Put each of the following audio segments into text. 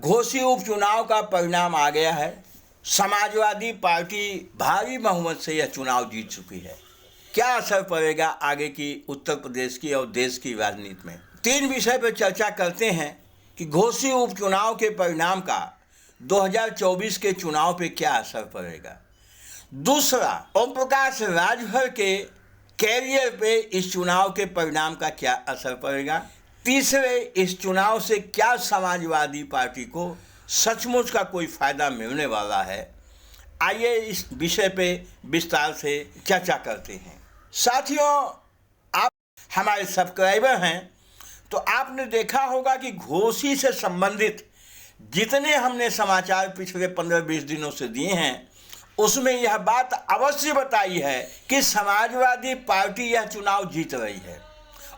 घोसी उपचुनाव का परिणाम आ गया है। समाजवादी पार्टी भारी बहुमत से यह चुनाव जीत चुकी है। क्या असर पड़ेगा आगे की उत्तर प्रदेश की और देश की राजनीति में? तीन विषय पर चर्चा करते हैं कि घोसी उपचुनाव के परिणाम का 2024 के चुनाव पे क्या असर पड़ेगा। दूसरा, ओम प्रकाश राजभर के कैरियर पे इस चुनाव के परिणाम का क्या असर पड़ेगा। तीसरे, इस चुनाव से क्या समाजवादी पार्टी को सचमुच का कोई फायदा मिलने वाला है। आइए इस विषय पे विस्तार से चर्चा करते हैं। साथियों, आप हमारे सब्सक्राइबर हैं तो आपने देखा होगा कि घोसी से संबंधित जितने हमने समाचार पिछले 15-20 दिनों से दिए हैं उसमें यह बात अवश्य बताई है कि समाजवादी पार्टी यह चुनाव जीत रही है,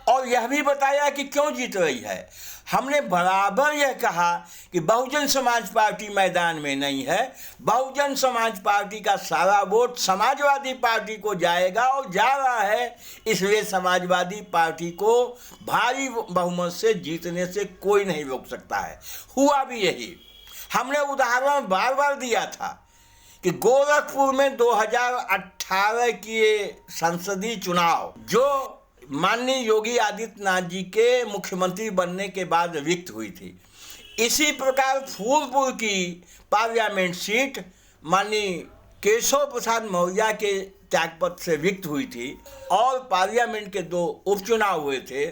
और यह भी बताया कि क्यों जीत रही है। हमने बराबर यह कहा कि बहुजन समाज पार्टी मैदान में नहीं है, बहुजन समाज पार्टी का सारा वोट समाजवादी पार्टी को जाएगा और जा रहा है, इसलिए समाजवादी पार्टी को भारी बहुमत से जीतने से कोई नहीं रोक सकता है। हुआ भी यही। हमने उदाहरण बार बार दिया था कि गोरखपुर में 2018 के संसदीय चुनाव जो माननीय योगी आदित्यनाथ जी के मुख्यमंत्री बनने के बाद रिक्त हुई थी, इसी प्रकार फूलपुर की पार्लियामेंट सीट माननीय केशव प्रसाद मौर्य के त्यागपत्र से रिक्त हुई थी और पार्लियामेंट के 2 उपचुनाव हुए थे।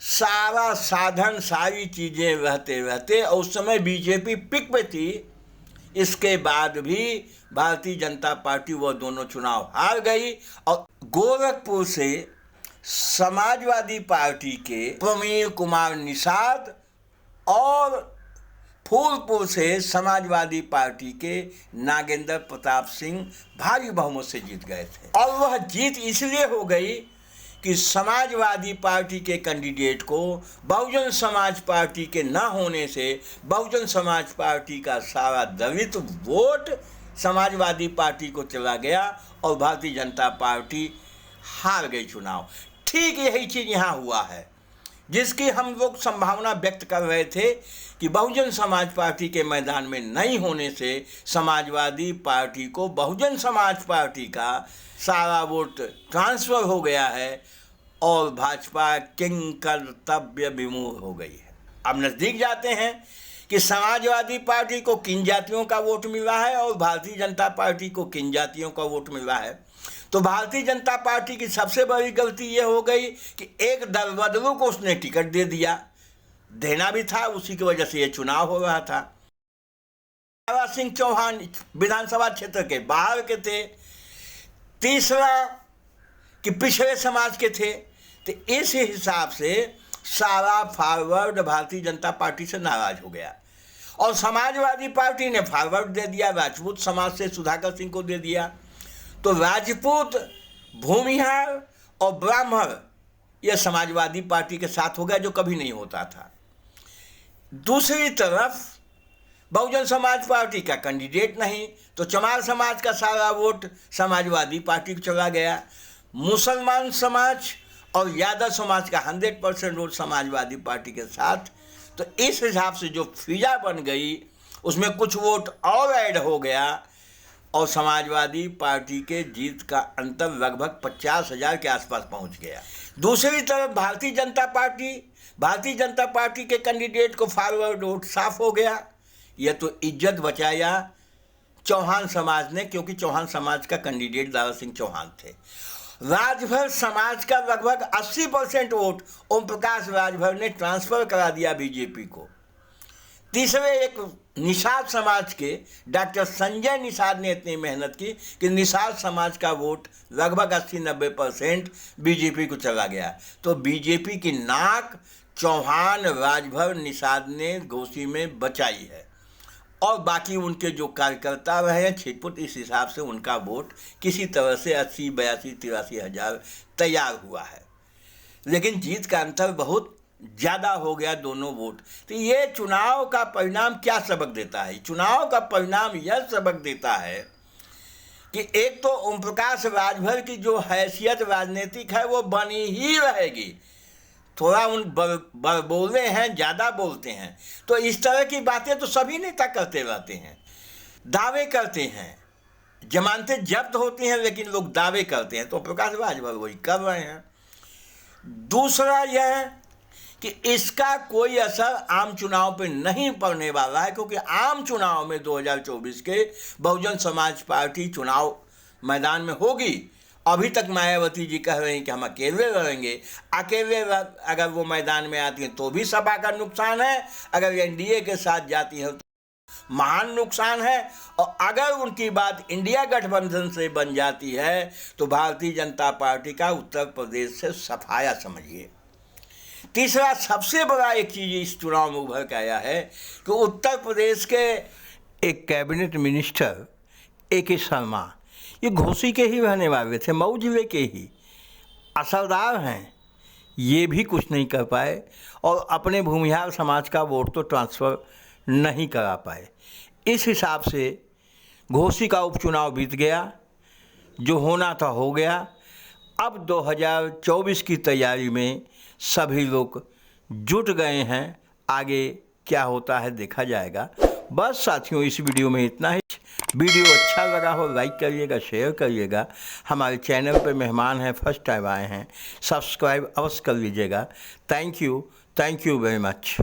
सारा साधन सारी चीज़ें रहते और उस समय बीजेपी पिक पे थी। इसके बाद भी भारतीय जनता पार्टी वह दोनों चुनाव हार गई और गोरखपुर से समाजवादी पार्टी के प्रवीण कुमार निषाद और फूलपुर से समाजवादी पार्टी के नागेंद्र प्रताप सिंह भारी बहुमत से जीत गए थे। और वह जीत इसलिए हो गई कि समाजवादी पार्टी के कैंडिडेट को बहुजन समाज पार्टी के न होने से बहुजन समाज पार्टी का सारा दलित वोट समाजवादी पार्टी को चला गया और भारतीय जनता पार्टी हार गई चुनाव। ठीक यही चीज़ यहाँ हुआ है, जिसकी हम लोग संभावना व्यक्त कर रहे थे कि बहुजन समाज पार्टी के मैदान में नहीं होने से समाजवादी पार्टी को बहुजन समाज पार्टी का सारा वोट ट्रांसफ़र हो गया है और भाजपा किंग कर्तव्य विमूढ़ हो गई है। अब नज़दीक जाते हैं कि समाजवादी पार्टी को किन जातियों का वोट मिला है और भारतीय जनता पार्टी को किन जातियों का वोट मिला है। तो भारतीय जनता पार्टी की सबसे बड़ी गलती ये हो गई कि एक दलबदलू को उसने टिकट दे दिया, देना भी था, उसी की वजह से ये चुनाव हो रहा था। शिवराज सिंह चौहान विधानसभा क्षेत्र के बाहर के थे। तीसरा कि पिछड़े समाज के थे। तो इस हिसाब से सारा फॉरवर्ड भारतीय जनता पार्टी से नाराज हो गया और समाजवादी पार्टी ने फॉरवर्ड दे दिया, राजपूत समाज से सुधाकर सिंह को दे दिया। तो राजपूत, भूमिहार और ब्राह्मण यह समाजवादी पार्टी के साथ हो गया, जो कभी नहीं होता था। दूसरी तरफ बहुजन समाज पार्टी का कैंडिडेट नहीं, तो चमार समाज का सारा वोट समाजवादी पार्टी को चला गया। मुसलमान समाज और यादव समाज का 100% वोट समाजवादी पार्टी के साथ। तो इस हिसाब से जो फिजा बन गई उसमें कुछ वोट और ऐड हो गया और समाजवादी पार्टी के जीत का अंतर लगभग 50,000 के आसपास पहुंच गया। दूसरी तरफ भारतीय जनता पार्टी के कैंडिडेट को फॉरवर्ड वोट साफ हो गया। यह तो इज्जत बचाया चौहान समाज ने, क्योंकि चौहान समाज का कैंडिडेट दारा सिंह चौहान थे। राजभर समाज का लगभग 80% वोट ओम प्रकाश राजभर ने ट्रांसफ़र करा दिया बीजेपी को। तीसरे एक निषाद समाज के डॉक्टर संजय निषाद ने इतनी मेहनत की कि निषाद समाज का वोट लगभग 80-90% बीजेपी को चला गया। तो बीजेपी की नाक चौहान, राजभर, निषाद ने घोसी में बचाई है और बाकी उनके जो कार्यकर्ता रहे हैं छिटपुट, इस हिसाब से उनका वोट किसी तरह से 80, 82, 83 हज़ार तैयार हुआ है। लेकिन जीत का अंतर बहुत ज़्यादा हो गया दोनों वोट। तो ये चुनाव का परिणाम क्या सबक देता है? चुनाव का परिणाम यह सबक देता है कि एक तो ओम प्रकाश राजभर की जो हैसियत राजनीतिक है वो बनी ही रहेगी। थोड़ा उन बोले हैं, ज़्यादा बोलते हैं। तो इस तरह की बातें तो सभी नेता करते रहते हैं, दावे करते हैं, जमानतें जब्त होती हैं लेकिन लोग दावे करते हैं। तो प्रकाश राजभर वही कर रहे हैं। दूसरा यह है कि इसका कोई असर आम चुनाव पे नहीं पड़ने वाला है, क्योंकि आम चुनाव में 2024 के बहुजन समाज पार्टी चुनाव मैदान में होगी। अभी तक मायावती जी कह रहे हैं कि हम अकेले लड़ेंगे। अकेले अगर वो मैदान में आती हैं तो भी सपा का नुकसान है, अगर एनडीए के साथ जाती है तो महान नुकसान है, और अगर उनकी बात इंडिया गठबंधन से बन जाती है तो भारतीय जनता पार्टी का उत्तर प्रदेश से सफाया समझिए। तीसरा सबसे बड़ा एक चीज़ इस चुनाव में उभर के आया है कि उत्तर प्रदेश के एक कैबिनेट मिनिस्टर A.K. शर्मा, ये घोसी के ही रहने वाले थे, मऊ जिले के ही असरदार हैं, ये भी कुछ नहीं कर पाए और अपने भूमिहार समाज का वोट तो ट्रांसफ़र नहीं करा पाए। इस हिसाब से घोसी का उपचुनाव बीत गया, जो होना था हो गया। अब 2024 की तैयारी में सभी लोग जुट गए हैं, आगे क्या होता है देखा जाएगा। बस साथियों, इस वीडियो में इतना ही। वीडियो अच्छा लगा हो लाइक करिएगा, शेयर करिएगा। हमारे चैनल पर मेहमान हैं, फर्स्ट टाइम आए हैं, सब्सक्राइब अवश्य कर लीजिएगा। Thank you very much.